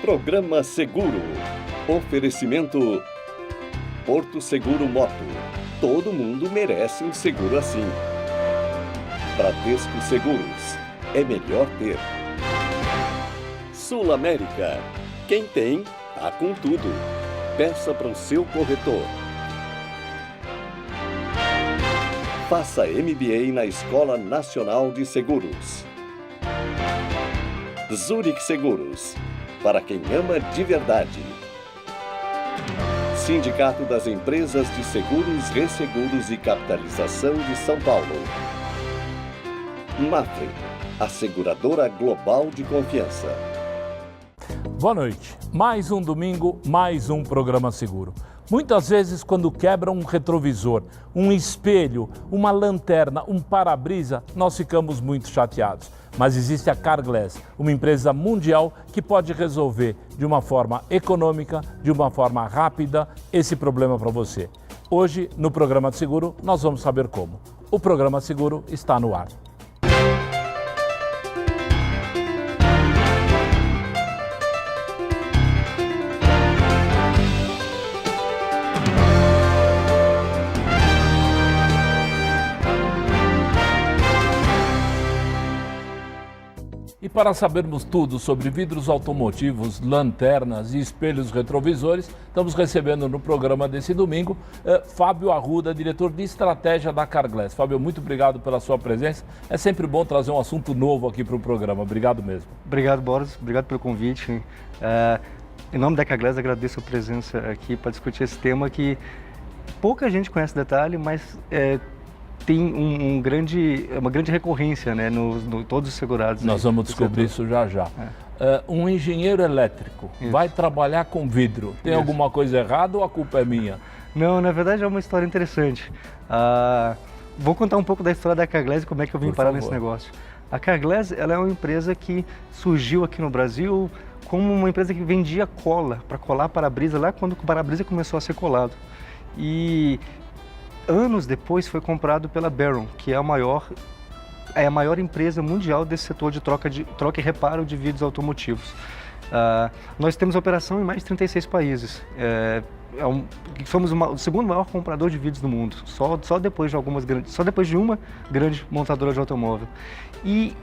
Programa Seguro. Oferecimento Porto Seguro Moto. Todo mundo merece um seguro assim. Bradesco Seguros. É melhor ter. Sul América. Quem tem, tá com tudo. Peça para o seu corretor. Faça MBA na Escola Nacional de Seguros. Zurich Seguros. Para quem ama de verdade. Sindicato das Empresas de Seguros, Resseguros e Capitalização de São Paulo. Mafre, a seguradora global de confiança. Boa noite. Mais um domingo, mais um programa seguro. Muitas vezes, quando quebra um retrovisor, um espelho, uma lanterna, um para-brisa, nós ficamos muito chateados. Mas existe a Carglass, uma empresa mundial que pode resolver de uma forma econômica, de uma forma rápida, esse problema para você. Hoje, no programa de seguro, nós vamos saber como. O programa seguro está no ar. E para sabermos tudo sobre vidros automotivos, lanternas e espelhos retrovisores, estamos recebendo no programa desse domingo Fábio Arruda, diretor de estratégia da Carglass. Fábio, muito obrigado pela sua presença. É sempre bom trazer um assunto novo aqui para o programa. Obrigado mesmo. Obrigado, Boris. Obrigado pelo convite. Em nome da Carglass, agradeço a presença aqui para discutir esse tema que pouca gente conhece detalhe, mas tem uma grande recorrência, né, todos os segurados. Nós vamos descobrir isso já já. Um engenheiro elétrico vai trabalhar com vidro. Tem alguma coisa errada ou a culpa é minha? Não, na verdade é uma história interessante. Vou contar um pouco da história da Carglass e como é que eu vim parar nesse negócio. A Carglass, ela é uma empresa que surgiu aqui no Brasil como uma empresa que vendia cola, para colar para-brisa lá quando o para-brisa começou a ser colado. E anos depois foi comprado pela Barron, que é a maior empresa mundial desse setor de troca e reparo de vidros automotivos. Nós temos operação em mais de 36 países. Somos o segundo maior comprador de vidros do mundo, só depois de uma grande montadora de automóvel. E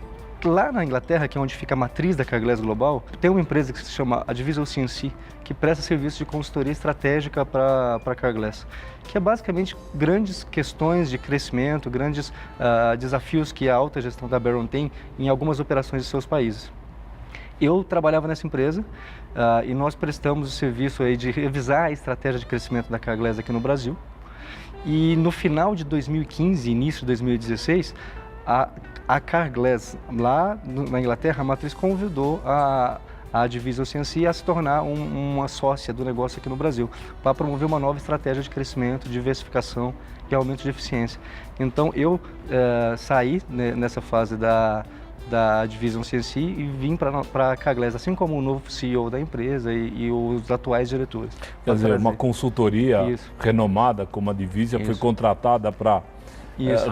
lá na Inglaterra, que é onde fica a matriz da Carglass Global, tem uma empresa que se chama a Division CNC, que presta serviço de consultoria estratégica para a Carglass, que é basicamente grandes questões de crescimento, grandes desafios que a alta gestão da Barron tem em algumas operações de seus países. Eu trabalhava nessa empresa e nós prestamos o serviço aí de revisar a estratégia de crescimento da Carglass aqui no Brasil. E no final de 2015, início de 2016, a Carglass, lá na Inglaterra, a matriz convidou a Division CNC a se tornar uma sócia do negócio aqui no Brasil, para promover uma nova estratégia de crescimento, diversificação e aumento de eficiência. Então eu saí nessa fase da Division CNC e vim para a Carglass, assim como o novo CEO da empresa e os atuais diretores. Quer dizer, uma consultoria renomada como a Division foi contratada para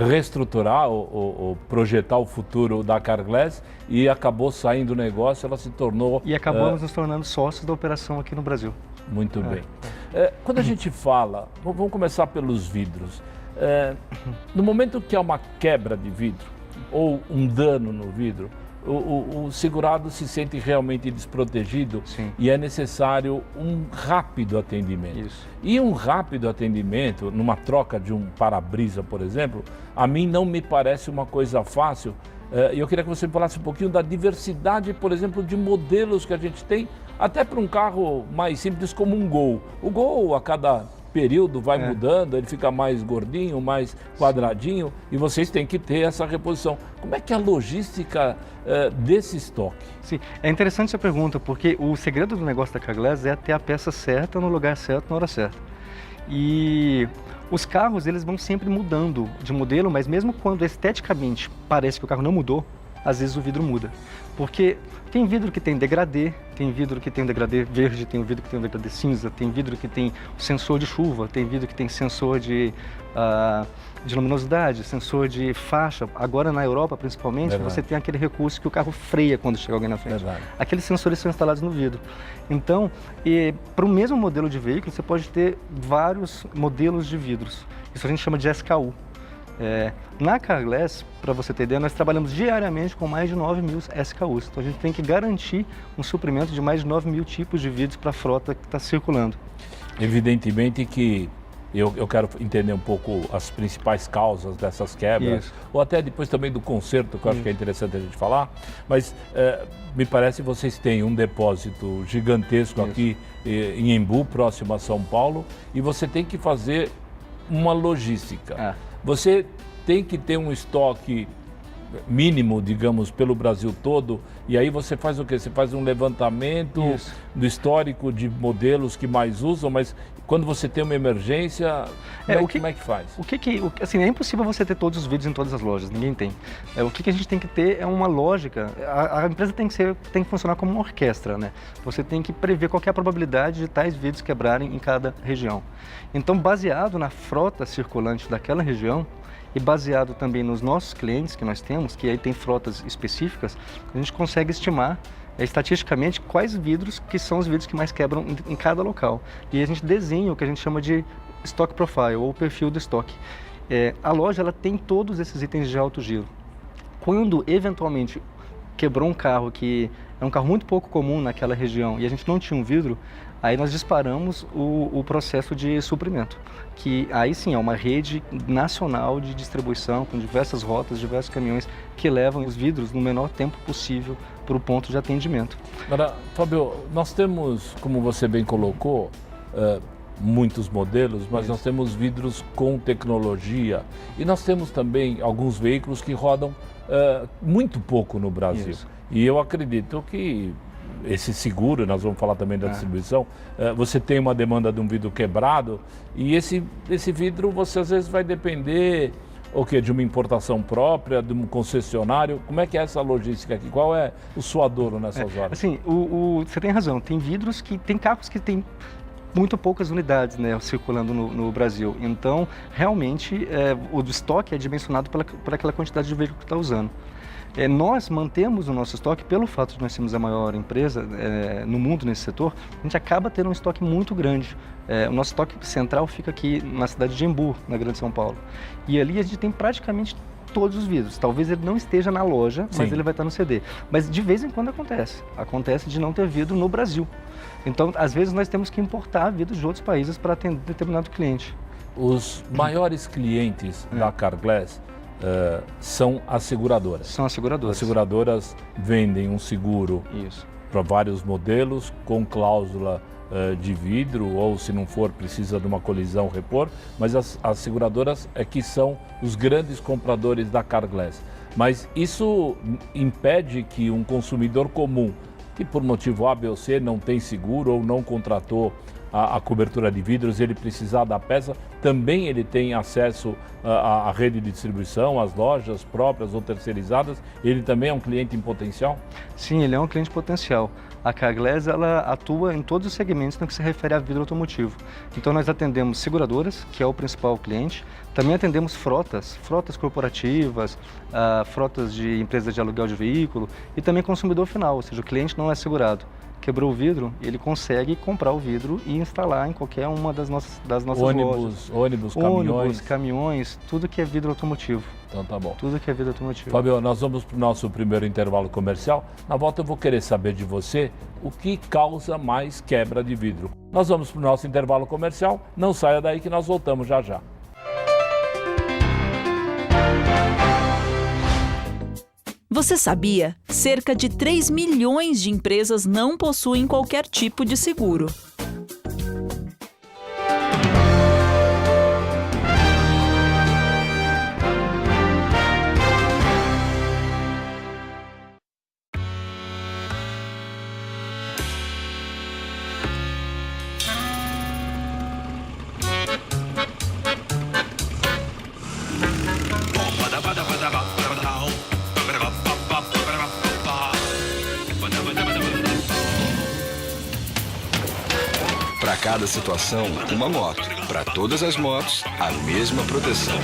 reestruturar ou projetar o futuro da Carglass e acabou saindo do negócio, ela se tornou... E acabamos nos tornando sócios da operação aqui no Brasil. Muito bem. Quando a gente fala, vamos começar pelos vidros. No momento que há uma quebra de vidro ou um dano no vidro, o segurado se sente realmente desprotegido. Sim. E é necessário um rápido atendimento. Isso. E um rápido atendimento, numa troca de um para-brisa, por exemplo, a mim não me parece uma coisa fácil. E eu queria que você falasse um pouquinho da diversidade, por exemplo, de modelos que a gente tem, até para um carro mais simples como um Gol. O Gol, a cada período vai mudando, ele fica mais gordinho, mais quadradinho, e vocês têm que ter essa reposição. Como é que é a logística desse estoque? Sim, é interessante essa pergunta, porque o segredo do negócio da Carglass é ter a peça certa, no lugar certo, na hora certa. E os carros, eles vão sempre mudando de modelo, mas mesmo quando esteticamente parece que o carro não mudou, às vezes o vidro muda. Porque tem vidro que tem degradê, tem vidro que tem um degradê verde, tem vidro que tem um degradê cinza, tem vidro que tem sensor de chuva, tem vidro que tem sensor de luminosidade, sensor de faixa. Agora na Europa, principalmente, você tem aquele recurso que o carro freia quando chega alguém na frente. Aqueles sensores são instalados no vidro. Então, para o mesmo modelo de veículo, você pode ter vários modelos de vidros. Isso a gente chama de SKU. Na Carglass, para você ter ideia, nós trabalhamos diariamente com mais de 9.000 SKUs. Então a gente tem que garantir um suprimento de mais de 9.000 tipos de vidros para a frota que está circulando. Evidentemente que eu quero entender um pouco as principais causas dessas quebras, ou até depois também do conserto, que eu acho que é interessante a gente falar, mas me parece que vocês têm um depósito gigantesco aqui em Embu, próximo a São Paulo, e você tem que fazer uma logística. Você tem que ter um estoque mínimo, digamos, pelo Brasil todo, e aí você faz o quê? Você faz um levantamento do histórico de modelos que mais usam, mas quando você tem uma emergência, como é que faz? Assim, é impossível você ter todos os vídeos em todas as lojas, ninguém tem. O que a gente tem que ter é uma lógica. A empresa tem que funcionar como uma orquestra, né? Você tem que prever qual que é a probabilidade de tais vídeos quebrarem em cada região. Então, baseado na frota circulante daquela região, e baseado também nos nossos clientes que nós temos, que aí tem frotas específicas, a gente consegue estimar estatisticamente quais vidros que são os vidros que mais quebram em cada local. E a gente desenha o que a gente chama de stock profile, ou perfil do estoque. A loja ela tem todos esses itens de alto giro. Quando eventualmente quebrou um carro que é um carro muito pouco comum naquela região e a gente não tinha um vidro, aí nós disparamos o processo de suprimento, que aí sim é uma rede nacional de distribuição com diversas rotas, diversos caminhões que levam os vidros no menor tempo possível para o ponto de atendimento. Agora, Fábio, nós temos, como você bem colocou, muitos modelos, mas nós temos vidros com tecnologia e nós temos também alguns veículos que rodam muito pouco no Brasil. E eu acredito que esse seguro, nós vamos falar também da distribuição, você tem uma demanda de um vidro quebrado e esse vidro você às vezes vai depender de uma importação própria, de um concessionário. Como é que é essa logística aqui? Qual é o suadouro nessas horas? Assim, você tem razão, tem carros que tem muito poucas unidades, né, circulando no Brasil. Então, realmente, o estoque é dimensionado por aquela quantidade de veículo que está usando. Nós mantemos o nosso estoque, pelo fato de nós sermos a maior empresa no mundo nesse setor, a gente acaba tendo um estoque muito grande. O nosso estoque central fica aqui na cidade de Embu, na Grande São Paulo. E ali a gente tem praticamente todos os vidros. Talvez ele não esteja na loja, mas ele vai estar no CD. Mas de vez em quando acontece de não ter vidro no Brasil. Então, às vezes nós temos que importar vidros de outros países para atender determinado cliente. Os maiores clientes da Carglass são as seguradoras. São as seguradoras. As seguradoras vendem um seguro para vários modelos, com cláusula de vidro, ou se não for, precisa de uma colisão repor, mas as seguradoras que são os grandes compradores da Carglass. Mas isso impede que um consumidor comum, que por motivo A, B ou C não tem seguro ou não contratou a cobertura de vidros, ele precisar da peça, também ele tem acesso à rede de distribuição, às lojas próprias ou terceirizadas, ele também é um cliente em potencial? Sim, ele é um cliente potencial. A Carglass, ela atua em todos os segmentos no que se refere a vidro automotivo. Então nós atendemos seguradoras, que é o principal cliente, também atendemos frotas corporativas, frotas de empresas de aluguel de veículo e também consumidor final, ou seja, o cliente não é segurado. Quebrou o vidro, ele consegue comprar o vidro e instalar em qualquer uma das nossas lojas. Ônibus, caminhões, tudo que é vidro automotivo. Então tá bom. Tudo que é vidro automotivo. Fábio, nós vamos para o nosso primeiro intervalo comercial. Na volta eu vou querer saber de você o que causa mais quebra de vidro. Nós vamos para o nosso intervalo comercial. Não saia daí que nós voltamos já já. Você sabia? Cerca de 3 milhões de empresas não possuem qualquer tipo de seguro. Para cada situação, uma moto. Para todas as motos, a mesma proteção.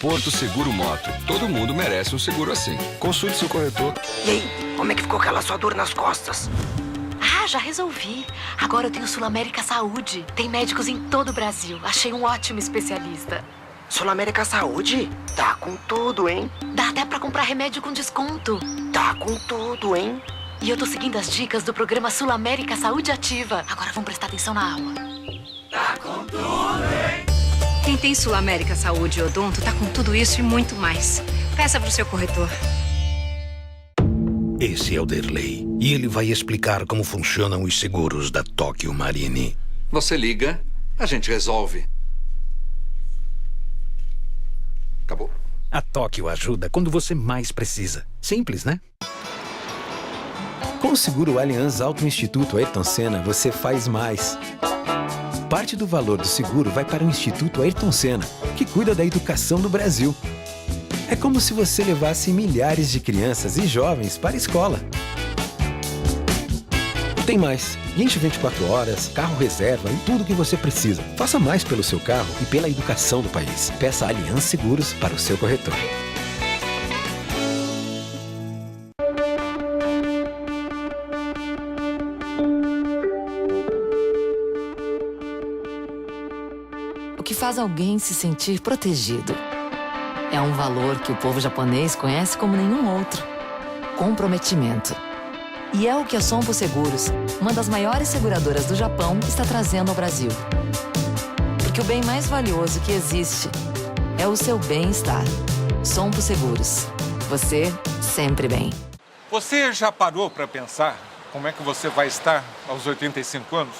Porto Seguro Moto. Todo mundo merece um seguro assim. Consulte seu corretor. E aí, como é que ficou aquela sua dor nas costas? Ah, já resolvi. Agora eu tenho Sul América Saúde. Tem médicos em todo o Brasil. Achei um ótimo especialista. Sul América Saúde? Tá com tudo, hein? Dá até pra comprar remédio com desconto. Tá com tudo, hein? E eu tô seguindo as dicas do programa Sul América Saúde Ativa. Agora vamos prestar atenção na aula. Tá com tudo, hein? Quem tem Sul América Saúde e Odonto tá com tudo isso e muito mais. Peça pro seu corretor. Esse é o Derlei. E ele vai explicar como funcionam os seguros da Tóquio Marine. Você liga, a gente resolve. Acabou. A Tóquio ajuda quando você mais precisa. Simples, né? Com o seguro Allianz Auto Instituto Ayrton Senna, você faz mais. Parte do valor do seguro vai para o Instituto Ayrton Senna, que cuida da educação do Brasil. É como se você levasse milhares de crianças e jovens para a escola. Tem mais. Guincho 24 horas, carro reserva e tudo o que você precisa. Faça mais pelo seu carro e pela educação do país. Peça Allianz Seguros para o seu corretor. O que faz alguém se sentir protegido é um valor que o povo japonês conhece como nenhum outro: comprometimento. E é o que a Sompo Seguros, uma das maiores seguradoras do Japão, está trazendo ao Brasil. Porque o bem mais valioso que existe é o seu bem-estar. Sompo Seguros. Você sempre bem. Você já parou para pensar como é que você vai estar aos 85 anos?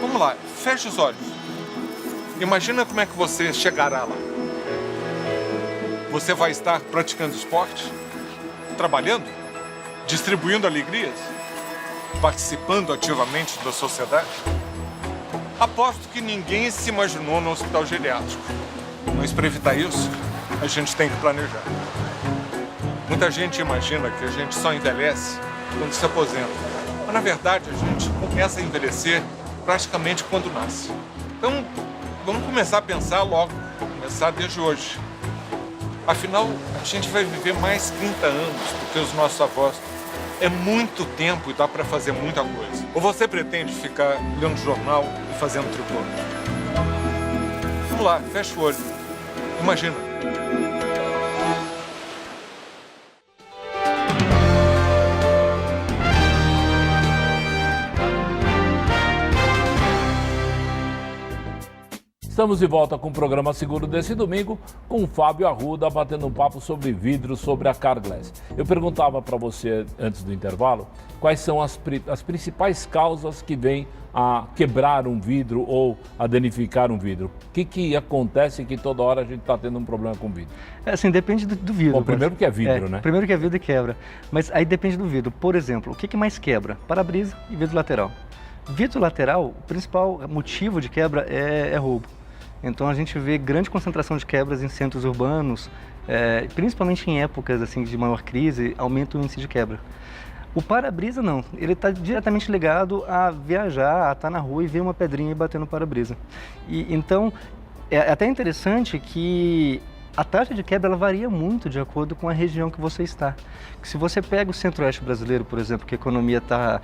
Vamos lá, feche os olhos. Imagina como é que você chegará lá. Você vai estar praticando esporte? Trabalhando? Distribuindo alegrias? Participando ativamente da sociedade? Aposto que ninguém se imaginou no hospital geriátrico. Mas para evitar isso, a gente tem que planejar. Muita gente imagina que a gente só envelhece quando se aposenta. Mas na verdade a gente começa a envelhecer praticamente quando nasce. Então vamos começar a pensar logo, começar desde hoje. Afinal, a gente vai viver mais 30 anos do que os nossos avós. É muito tempo e dá para fazer muita coisa. Ou você pretende ficar lendo jornal e fazendo tricô? Vamos lá, fecha o olho. Imagina. Estamos de volta com o programa Seguro desse domingo, com o Fábio Arruda batendo um papo sobre vidro, sobre a Carglass. Eu perguntava para você, antes do intervalo, quais são as principais causas que vêm a quebrar um vidro ou a danificar um vidro. O que acontece que toda hora a gente está tendo um problema com o vidro? Assim, depende do vidro. Bom, primeiro que é vidro, né? Primeiro que é vidro e quebra. Mas aí depende do vidro. Por exemplo, o que mais quebra? Para-brisa e vidro lateral. Vidro lateral, o principal motivo de quebra é roubo. Então a gente vê grande concentração de quebras em centros urbanos, principalmente em épocas assim, de maior crise, aumenta o índice de quebra. O para-brisa não, ele está diretamente ligado a viajar, a estar na rua e ver uma pedrinha e bater no para-brisa. Então é até interessante que a taxa de quebra ela varia muito de acordo com a região que você está. Se você pega o centro-oeste brasileiro, por exemplo, que a economia está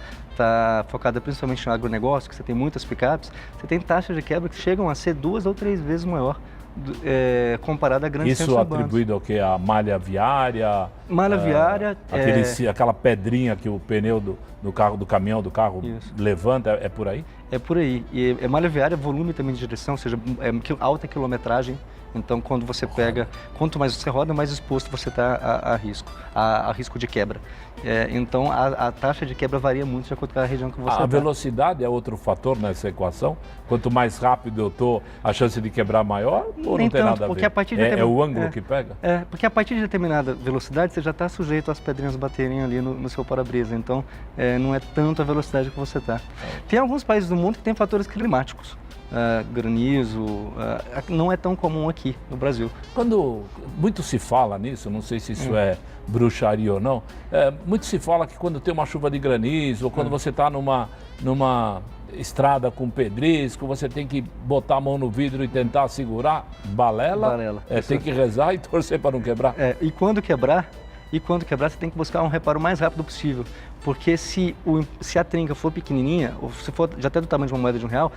focada principalmente no agronegócio, que você tem muitas picapes, você tem taxas de quebra que chegam a ser 2 ou 3 vezes maior comparada a grandes centros urbanos. Isso atribuído ao quê? A malha viária? Malha viária. Aquela pedrinha que o pneu do carro, do caminhão, do carro Isso. levanta, é por aí? É por aí. E malha viária, volume também de direção, ou seja, alta quilometragem. Então, quando você pega, quanto mais você roda, mais exposto você está a risco de quebra. Então, a taxa de quebra varia muito de acordo com a região que você está. A velocidade é outro fator nessa equação? Quanto mais rápido eu estou, a chance de quebrar maior? Ou não tem nada a ver? A partir de é o ângulo que pega? Porque a partir de determinada velocidade, você já está sujeito às pedrinhas baterem ali no seu para-brisa. Então, não é tanto a velocidade que você está. Tem alguns países do mundo que têm fatores climáticos. Granizo, não é tão comum aqui. aqui no Brasil. Quando muito se fala nisso, não sei se isso é bruxaria ou não, muito se fala que quando tem uma chuva de granizo, ou quando você está numa estrada com pedrisco, você tem que botar a mão no vidro e tentar segurar. Balela. Tem que rezar e torcer para não quebrar. E quando quebrar, você tem que buscar um reparo o mais rápido possível. Porque se a trinca for pequenininha, ou se for já até do tamanho de uma moeda de R$1,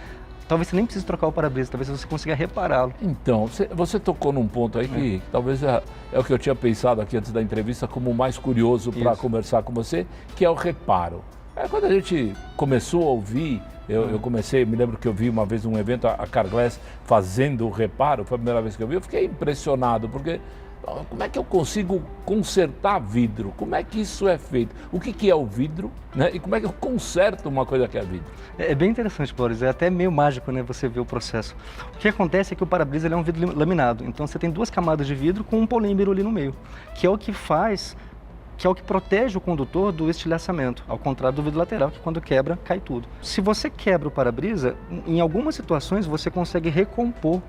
talvez você nem precise trocar o para-brisa, talvez você consiga repará-lo. Então, você tocou num ponto aí que talvez é o que eu tinha pensado aqui antes da entrevista como o mais curioso para conversar com você, que é o reparo. Quando a gente começou a ouvir, eu comecei, me lembro que eu vi uma vez num evento a Carglass fazendo o reparo, foi a primeira vez que eu vi, eu fiquei impressionado, porque como é que eu consigo consertar vidro? Como é que isso é feito? O que é o vidro, né? E como é que eu conserto uma coisa que é vidro? É bem interessante, Boris, é até meio mágico, né, você ver o processo. O que acontece é que o para-brisa é um vidro laminado, então você tem 2 camadas de vidro com um polímero ali no meio, que é o que protege o condutor do estilhaçamento, ao contrário do vidro lateral, que quando quebra, cai tudo. Se você quebra o para-brisa, em algumas situações você consegue recompor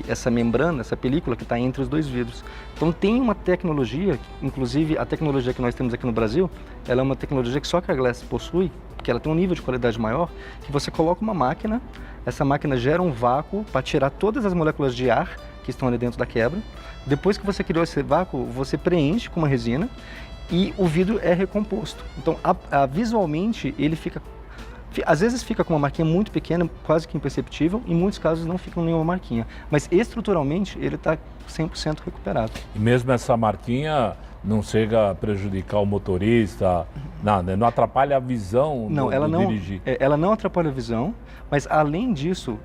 essa membrana, essa película que está entre os 2 vidros. Então tem uma tecnologia, inclusive a tecnologia que nós temos aqui no Brasil, ela é uma tecnologia que só a Carglass possui, porque ela tem um nível de qualidade maior, que você coloca uma máquina, essa máquina gera um vácuo para tirar todas as moléculas de ar que estão ali dentro da quebra. Depois que você criou esse vácuo, você preenche com uma resina e o vidro é recomposto. Então, visualmente, ele fica... Às vezes fica com uma marquinha muito pequena, quase que imperceptível, em muitos casos não fica com nenhuma marquinha. Mas estruturalmente ele está 100% recuperado. E mesmo essa marquinha não chega a prejudicar o motorista, não atrapalha a visão do dirigir? Ela não atrapalha a visão, mas além disso,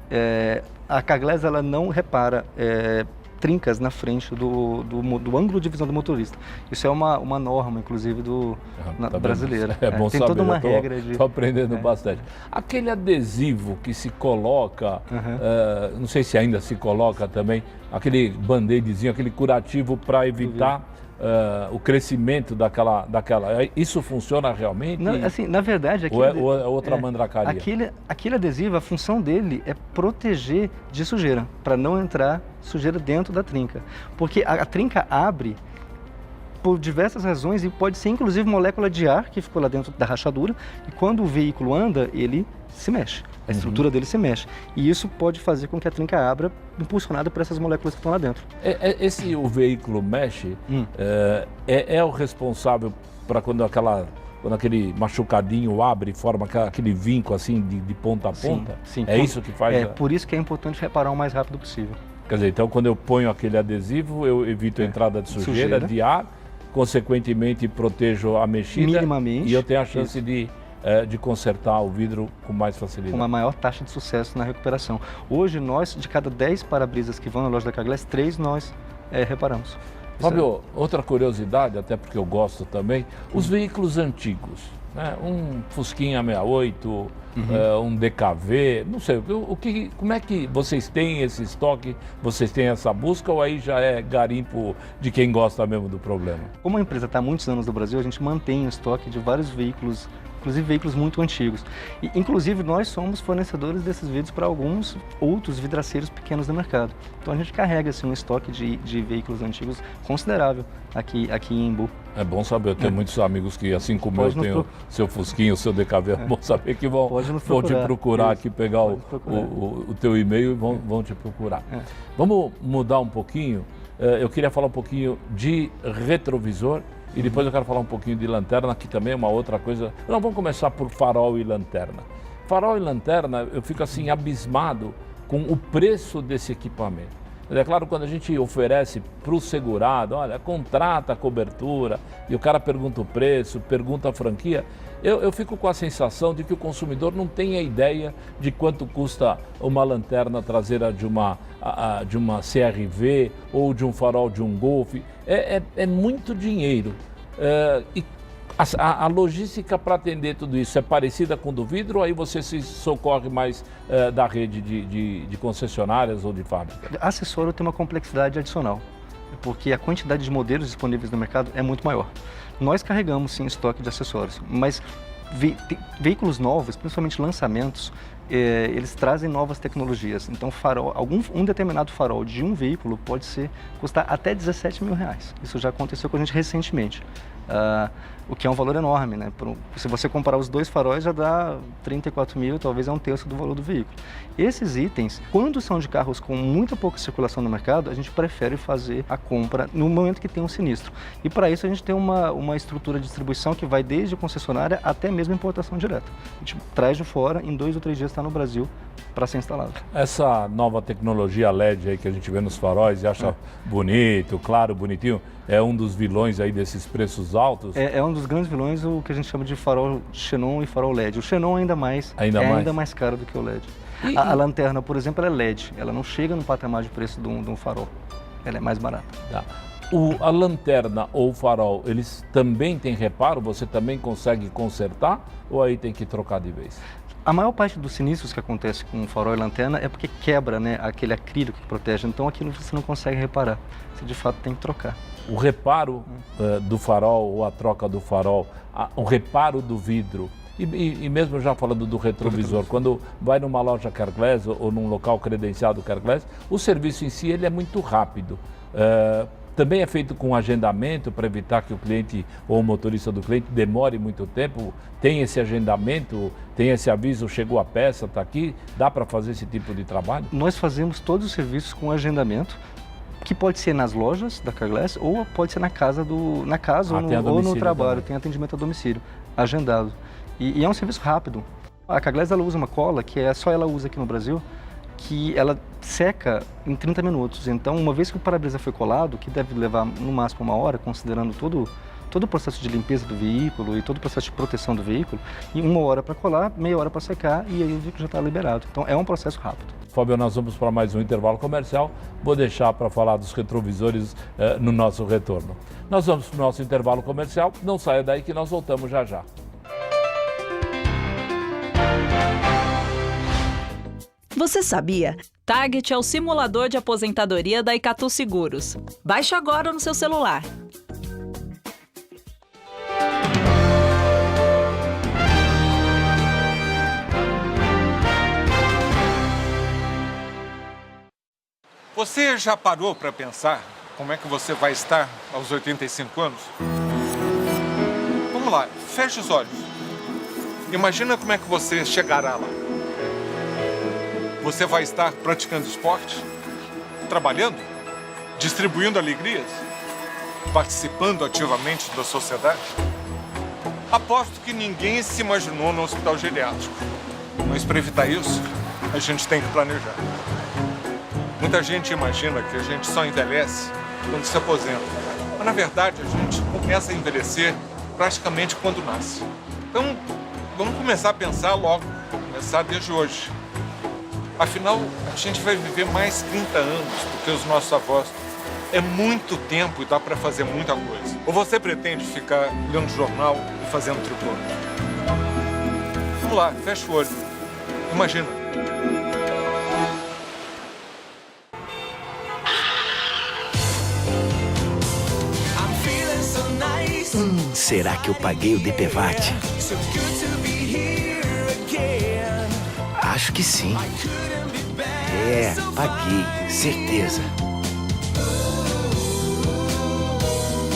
a Carglass ela não repara trincas na frente do ângulo de visão do motorista. Isso é uma norma, inclusive, brasileira. É bom tem saber, toda uma regra de... Estou aprendendo bastante. Aquele adesivo que se coloca, não sei se ainda se coloca também, aquele band-aidzinho, aquele curativo para evitar o crescimento daquela... Isso funciona realmente? Não, assim, na verdade... Ou é outra mandracaria? Aquele adesivo, a função dele é proteger de sujeira, para não entrar sujeira dentro da trinca. Porque a trinca abre por diversas razões e pode ser inclusive molécula de ar que ficou lá dentro da rachadura, e quando o veículo anda, ele se mexe. A estrutura dele se mexe. E isso pode fazer com que a trinca abra, impulsionada por essas moléculas que estão lá dentro. O veículo mexe, é o responsável para quando aquele machucadinho abre e forma aquele vinco assim de ponta a ponta? Sim. Isso que faz? Por isso que é importante reparar o mais rápido possível. Quer dizer, então quando eu ponho aquele adesivo, eu evito a entrada de sujeira, de ar, consequentemente protejo a mexida. Minimamente. E eu tenho a chance de consertar o vidro com mais facilidade. Com uma maior taxa de sucesso na recuperação. Hoje, de cada 10 para-brisas que vão na loja da Carglass, 3 nós reparamos. Fábio, outra curiosidade, até porque eu gosto também, os veículos antigos, né? Um Fusquinha 68, um DKV, não sei, como é que vocês têm esse estoque, vocês têm essa busca, ou aí já é garimpo de quem gosta mesmo do problema? Como a empresa está há muitos anos no Brasil, a gente mantém o estoque de vários veículos, inclusive veículos muito antigos. E, inclusive, nós somos fornecedores desses vidros para alguns outros vidraceiros pequenos do mercado. Então, a gente carrega assim, um estoque de veículos antigos considerável aqui em Embu. É bom saber, eu tenho muitos amigos que, assim como eu tenho seu Fusquinha, o seu DKV, é bom saber que vão te procurar aqui, pegar o teu e-mail e vão te procurar. Vamos mudar um pouquinho, eu queria falar um pouquinho de retrovisor. E depois eu quero falar um pouquinho de lanterna, que também é uma outra coisa. Não, vamos começar por farol e lanterna. Farol e lanterna, eu fico assim abismado com o preço desse equipamento. É claro, quando a gente oferece para o segurado, olha, contrata a cobertura, e o cara pergunta o preço, pergunta a franquia, eu fico com a sensação de que o consumidor não tem a ideia de quanto custa uma lanterna traseira de uma CR-V ou de um farol de um Golf. É muito dinheiro. E a logística para atender tudo isso é parecida com do vidro, ou aí você se socorre mais da rede de concessionárias ou de fábrica? Acessório tem uma complexidade adicional, porque a quantidade de modelos disponíveis no mercado é muito maior. Nós carregamos sim estoque de acessórios, mas veículos novos, principalmente lançamentos, eles trazem novas tecnologias. Então, um determinado farol de um veículo pode custar até R$17 mil. Isso já aconteceu com a gente recentemente. O que é um valor enorme, né? Se você comparar os dois faróis, já dá 34 mil, talvez é um terço do valor do veículo. Esses itens, quando são de carros com muita pouca circulação no mercado, a gente prefere fazer a compra no momento que tem um sinistro. E para isso a gente tem uma estrutura de distribuição que vai desde a concessionária até mesmo a importação direta. A gente traz de fora, em 2 ou 3 dias está no Brasil para ser instalado. Essa nova tecnologia LED aí que a gente vê nos faróis e acha bonito, claro, bonitinho, é um dos vilões aí desses preços altos? É um dos grandes vilões, o que a gente chama de farol xenon e farol LED. O xenon ainda mais caro do que o LED. A lanterna, por exemplo, ela é LED. Ela não chega no patamar de preço de um farol. Ela é mais barata. Tá. A lanterna ou o farol, eles também têm reparo? Você também consegue consertar ou aí tem que trocar de vez? A maior parte dos sinistros que acontece com farol e lanterna é porque quebra, né, aquele acrílico que protege. Então aquilo você não consegue reparar. Você de fato tem que trocar. O reparo do farol ou a troca do farol, o reparo do vidro, e mesmo já falando do retrovisor, quando vai numa loja Carglass ou num local credenciado Carglass, o serviço em si ele é muito rápido. Também é feito com agendamento para evitar que o cliente ou o motorista do cliente demore muito tempo. Tem esse agendamento, tem esse aviso, chegou a peça, está aqui, dá para fazer esse tipo de trabalho? Nós fazemos todos os serviços com agendamento, que pode ser nas lojas da Carglass ou pode ser na casa ou no trabalho, também. Tem atendimento a domicílio, agendado. E é um serviço rápido. A Carglass ela usa uma cola que só ela usa aqui no Brasil, que ela seca em 30 minutos. Então, uma vez que o para-brisa foi colado, que deve levar no máximo 1 hora, considerando todo o processo de limpeza do veículo e todo o processo de proteção do veículo, e 1 hora para colar, meia hora para secar e aí o veículo já está liberado. Então, é um processo rápido. Fábio, nós vamos para mais um intervalo comercial. Vou deixar para falar dos retrovisores no nosso retorno. Nós vamos para o nosso intervalo comercial. Não saia daí que nós voltamos já já. Você sabia? Target é o simulador de aposentadoria da Icatu Seguros. Baixe agora no seu celular. Você já parou para pensar como é que você vai estar aos 85 anos? Vamos lá, feche os olhos. Imagina como é que você chegará lá. Você vai estar praticando esporte, trabalhando, distribuindo alegrias, participando ativamente da sociedade? Aposto que ninguém se imaginou no hospital geriátrico. Mas para evitar isso, a gente tem que planejar. Muita gente imagina que a gente só envelhece quando se aposenta. Mas na verdade a gente começa a envelhecer praticamente quando nasce. Então vamos começar a pensar logo, começar desde hoje. Afinal, a gente vai viver mais 30 anos do que os nossos avós. É muito tempo e dá para fazer muita coisa. Ou você pretende ficar lendo jornal e fazendo tricô? Vamos lá, fecha o olho. Imagina. Será que eu paguei o DPVAT? Acho que sim. Paguei, certeza.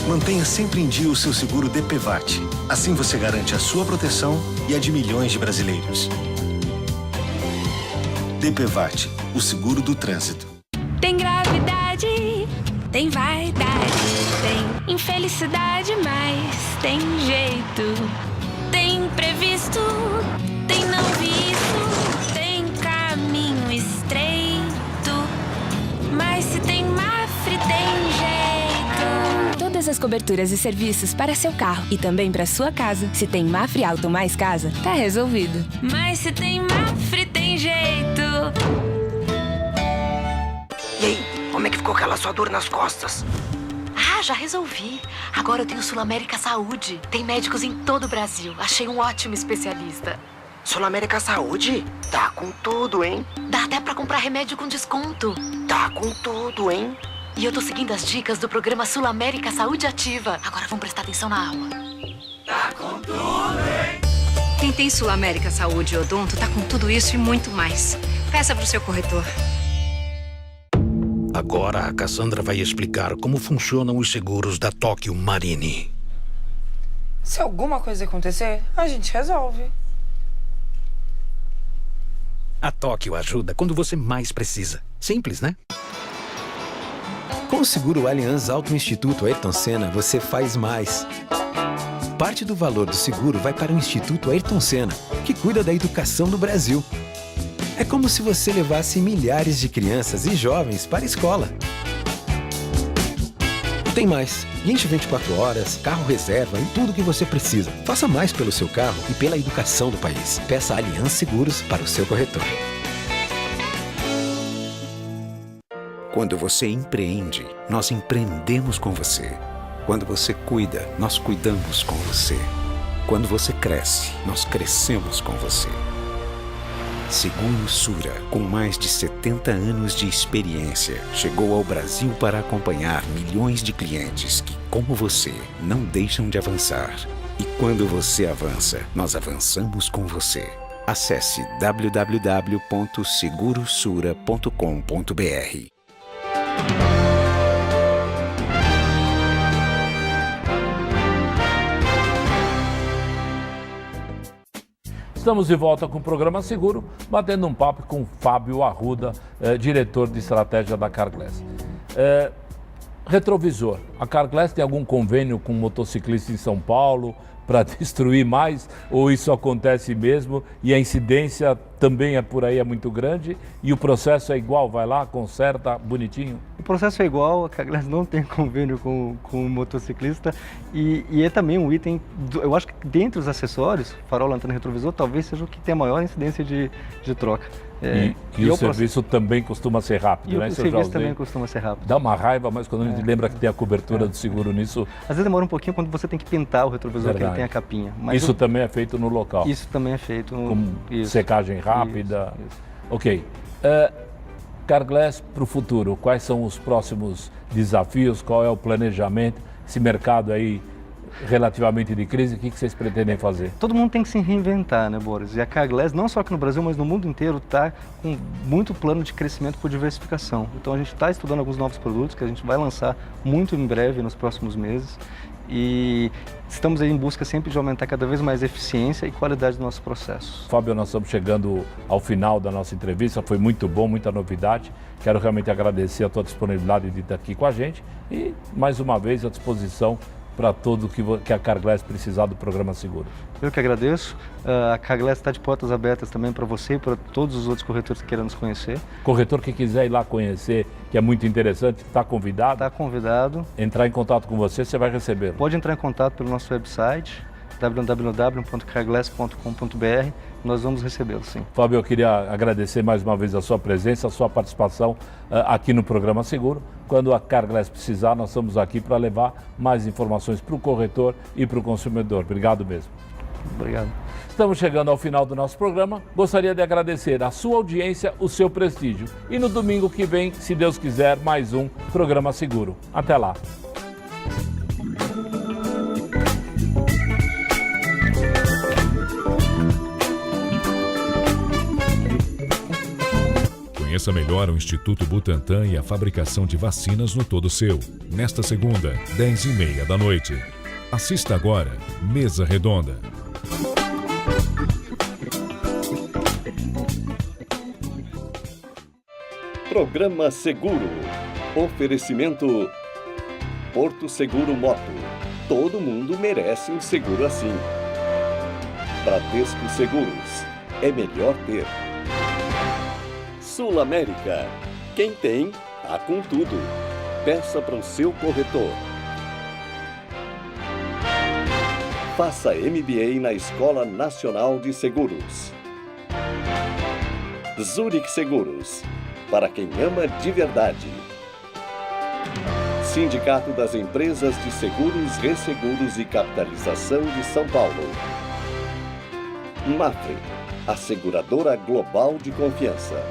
Mantenha sempre em dia o seu seguro DPVAT. Assim você garante a sua proteção e a de milhões de brasileiros. DPVAT, o seguro do trânsito. Tem gravidade, tem vaidade, tem infelicidade, mas tem jeito. Tem imprevisto, tem não visto, tem caminho estreito. Mas se tem Mafre, tem jeito. Todas as coberturas e serviços para seu carro e também para sua casa. Se tem Mafre Auto mais casa, tá resolvido. Mas se tem Mafre, tem jeito. E aí, como é que ficou aquela sua dor nas costas? Ah, já resolvi. Agora eu tenho Sul América Saúde. Tem médicos em todo o Brasil. Achei um ótimo especialista. Sul América Saúde? Tá com tudo, hein? Dá até pra comprar remédio com desconto. Tá com tudo, hein? E eu tô seguindo as dicas do programa Sul América Saúde Ativa. Agora vamos prestar atenção na aula. Tá com tudo, hein? tem Sul América Saúde e Odonto tá com tudo isso e muito mais. Peça pro seu corretor. Agora a Cassandra vai explicar como funcionam os seguros da Tokio Marine. Se alguma coisa acontecer, a gente resolve. A Tóquio ajuda quando você mais precisa. Simples, né? Com o seguro Allianz Auto Instituto Ayrton Senna, você faz mais. Parte do valor do seguro vai para o Instituto Ayrton Senna, que cuida da educação do Brasil. É como se você levasse milhares de crianças e jovens para a escola. Tem mais. Guincho 24 horas, carro reserva e tudo o que você precisa. Faça mais pelo seu carro e pela educação do país. Peça Allianz Seguros para o seu corretor. Quando você empreende, nós empreendemos com você. Quando você cuida, nós cuidamos com você. Quando você cresce, nós crescemos com você. Seguro Sura, com mais de 70 anos de experiência, chegou ao Brasil para acompanhar milhões de clientes que, como você, não deixam de avançar. E quando você avança, nós avançamos com você. Acesse www.segurosura.com.br. Estamos de volta com o Programa Seguro, batendo um papo com o Fábio Arruda, diretor de estratégia da Carglass. Retrovisor. A Carglass tem algum convênio com motociclistas em São Paulo para destruir mais? Ou isso acontece mesmo e a incidência também por aí é muito grande e o processo é igual? Vai lá, conserta, bonitinho? O processo é igual, a Carglass não tem convênio com o motociclista e é também um item, eu acho que dentre os acessórios, farol, lanterna e retrovisor, talvez seja o que tem a maior incidência de troca. E o serviço também costuma ser rápido, né? O serviço também costuma ser rápido. Dá uma raiva, mas quando a gente lembra que tem a cobertura do seguro nisso... Às vezes demora um pouquinho quando você tem que pintar o retrovisor, que ele tem a capinha. Mas isso também é feito no local? Isso também é feito com secagem rápida. Isso. Ok. Carglass para o futuro, quais são os próximos desafios? Qual é o planejamento? Esse mercado aí relativamente de crise, o que vocês pretendem fazer? Todo mundo tem que se reinventar, né, Boris? E a Carglass, não só aqui no Brasil, mas no mundo inteiro, está com muito plano de crescimento por diversificação. Então a gente está estudando alguns novos produtos que a gente vai lançar muito em breve, nos próximos meses. E estamos aí em busca sempre de aumentar cada vez mais a eficiência e qualidade dos nossos processos. Fábio, nós estamos chegando ao final da nossa entrevista, foi muito bom, muita novidade. Quero realmente agradecer a tua disponibilidade de estar aqui com a gente e, mais uma vez, à disposição para tudo que a Carglass precisar do Programa Seguro. Eu que agradeço. A Carglass está de portas abertas também para você e para todos os outros corretores que queiram nos conhecer. Corretor que quiser ir lá conhecer, que é muito interessante, está convidado? Está convidado. Entrar em contato com você, você vai receber. Pode entrar em contato pelo nosso website, www.carglass.com.br. Nós vamos recebê-lo, sim. Fábio, eu queria agradecer mais uma vez a sua presença, a sua participação aqui no Programa Seguro. Quando a Carglass precisar, nós estamos aqui para levar mais informações para o corretor e para o consumidor. Obrigado mesmo. Obrigado. Estamos chegando ao final do nosso programa. Gostaria de agradecer a sua audiência, o seu prestígio. E no domingo que vem, se Deus quiser, mais um Programa Seguro. Até lá. Conheça melhor o Instituto Butantan e a fabricação de vacinas no Todo Seu. Nesta segunda, 10h30 da noite. Assista agora, Mesa Redonda. Programa Seguro. Oferecimento Porto Seguro Moto. Todo mundo merece um seguro assim. Bradesco Seguros. É melhor ter. Sul América. Quem tem, tá com tudo. Peça para o seu corretor. Faça MBA na Escola Nacional de Seguros. Zurich Seguros. Para quem ama de verdade. Sindicato das Empresas de Seguros, Resseguros e Capitalização de São Paulo. Mafre, a seguradora global de confiança.